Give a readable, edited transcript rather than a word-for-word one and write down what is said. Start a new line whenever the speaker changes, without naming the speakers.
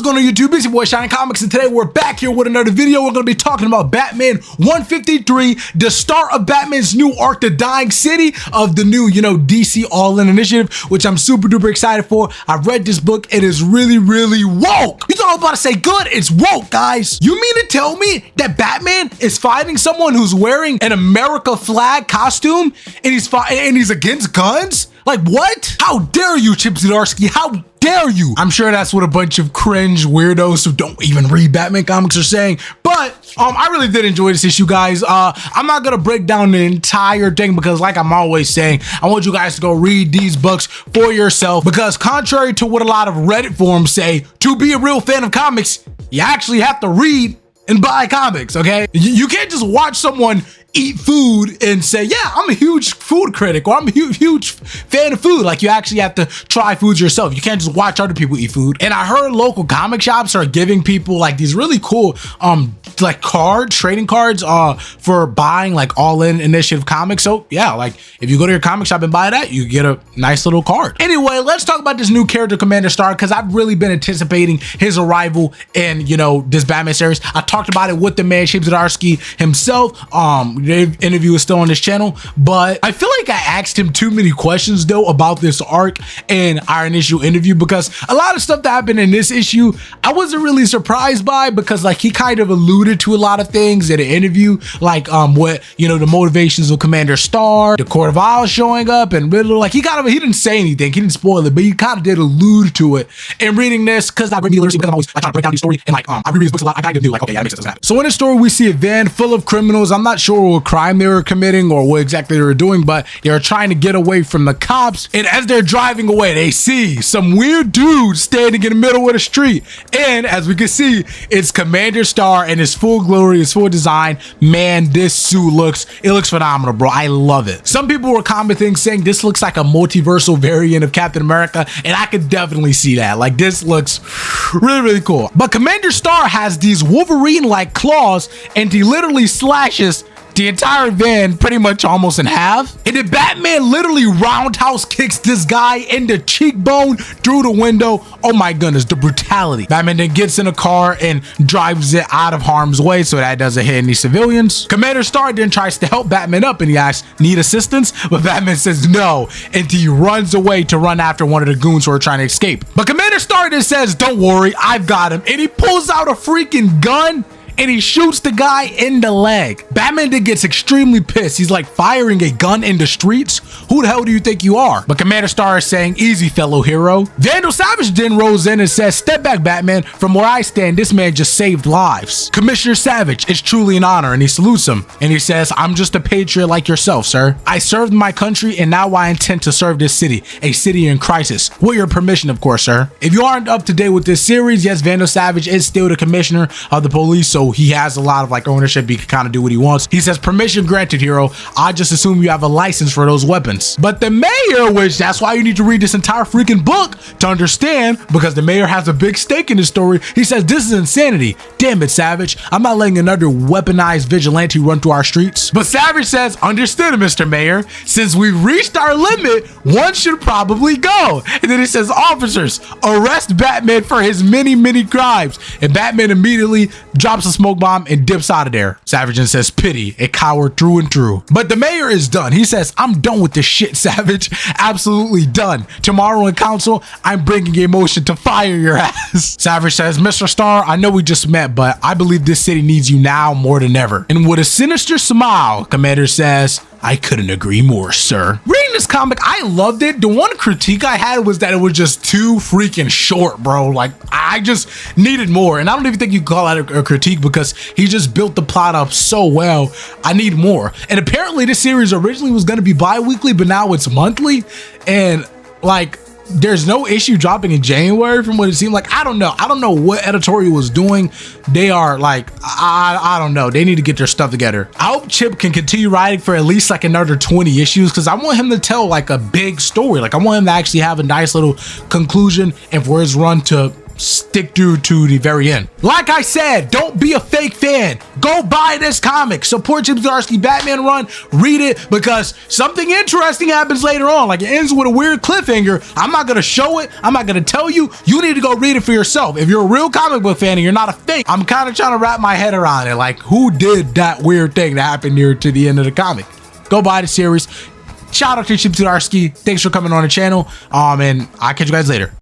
going on YouTube? It's your boy Shining Comics, and today we're back here with another video. We're going to be talking about Batman 153, the start of Batman's new arc, The Dying City, of the new, DC All-In Initiative, which I'm super duper excited for. I've read this book. It is really, really woke. You thought I was about to say good? It's woke, guys. You mean to tell me that Batman is fighting someone who's wearing an America flag costume and he's against guns? Like, what? How dare you, Chip Zdarsky? How dare you? I'm sure that's what a bunch of cringe weirdos who don't even read Batman comics are saying, but I really did enjoy this issue, guys. I'm not gonna break down the entire thing because, like I'm always saying, I want you guys to go read these books for yourself, because contrary to what a lot of Reddit forums say, to be a real fan of comics, you actually have to read and buy comics, okay? You can't just watch someone eat food and say, yeah, I'm a huge food critic, or I'm a huge fan of food. Like, you actually have to try foods yourself. You can't just watch other people eat food. And I heard local comic shops are giving people like these really cool like trading cards for buying like All-In Initiative comics. So yeah, like if you go to your comic shop and buy that, you get a nice little card. Anyway, let's talk about this new character, Commander Star, because I've really been anticipating his arrival in this Batman series. I talked about it with the man Chip Zdarsky himself. The interview is still on this channel, but I feel like I asked him too many questions though about this arc in our initial interview, because a lot of stuff that happened in this issue I wasn't really surprised by, because like he kind of alluded to a lot of things in the interview, like what the motivations of Commander Star, the Court of Owls showing up, and like he didn't say anything, he didn't spoil it, but he kind of did allude to it. And reading this, because I read the literacy, because I'm always like trying to break down the story, and like I reread these books a lot, I gotta do like, okay, yeah, that makes sense, happen. So in the story we see a van full of criminals. I'm not sure what crime they were committing or what exactly they were doing, but they were trying to get away from the cops. And as they're driving away, they see some weird dude standing in the middle of the street. And as we can see, it's Commander Star in his full glory, his full design. Man, this suit looks phenomenal, bro. I love it. Some people were commenting saying this looks like a multiversal variant of Captain America, and I could definitely see that. Like, this looks really, really cool. But Commander Star has these Wolverine-like claws, and he literally slashes the entire van pretty much almost in half. And then Batman literally roundhouse kicks this guy in the cheekbone through the window. Oh my goodness, the brutality. Batman then gets in a car and drives it out of harm's way so that doesn't hit any civilians. Commander Star then tries to help Batman up, and he asks, need assistance? But Batman says no, and he runs away to run after one of the goons who are trying to escape. But Commander Star then says, don't worry, I've got him. And he pulls out a freaking gun and he shoots the guy in the leg. Batman then gets extremely pissed. He's like, firing a gun in the streets? Who the hell do you think you are? But Commander Star is saying, easy, fellow hero. Vandal Savage then rolls in and says, step back, Batman. From where I stand, this man just saved lives. Commissioner Savage, it's truly an honor. And he salutes him. And he says, I'm just a patriot like yourself, sir. I served my country, and now I intend to serve this city, a city in crisis. With your permission, of course, sir. If you aren't up to date with this series, yes, Vandal Savage is still the commissioner of the police, so he has a lot of like ownership. He can kind of do what he wants. He says, permission granted, hero. I just assume you have a license for those weapons. But the mayor, which that's why you need to read this entire freaking book to understand, because the mayor has a big stake in the story. He says, this is insanity. Damn it, Savage. I'm not letting another weaponized vigilante run through our streets. But Savage says, understood, Mr. Mayor. Since we've reached our limit, one should probably go. And then he says, officers, arrest Batman for his many, many crimes. And Batman immediately drops a smoke bomb and dips out of there. Savage then says, pity, a coward through and through. But the mayor is done. He says, I'm done with this shit, Savage. Absolutely done. Tomorrow in council, I'm bringing a motion to fire your ass. Savage says, Mr. Star, I know we just met, but I believe this city needs you now more than ever. And with a sinister smile, Commander says, I couldn't agree more, sir. Reading this comic, I loved it. The one critique I had was that it was just too freaking short, bro. Like, I just needed more. And I don't even think you call that a critique, because he just built the plot up so well. I need more. And apparently this series originally was going to be bi-weekly, but now it's monthly. And like, there's no issue dropping in January from what it seemed like. I don't know what editorial was doing. They are like, I don't know. They need to get their stuff together. I hope Chip can continue writing for at least like another 20 issues, because I want him to tell like a big story. Like, I want him to actually have a nice little conclusion and for his run to stick through to the very end. Like I said, don't be a fake fan. Go buy this comic. Support Chip Zdarsky Batman run. Read it, because something interesting happens later on. Like, it ends with a weird cliffhanger. I'm not gonna show it. I'm not gonna tell you. You need to go read it for yourself. If you're a real comic book fan and you're not a fake, I'm kind of trying to wrap my head around it. Like, who did that weird thing that happened near to the end of the comic? Go buy the series. Shout out to Chip Zdarsky. Thanks for coming on the channel. And I'll catch you guys later.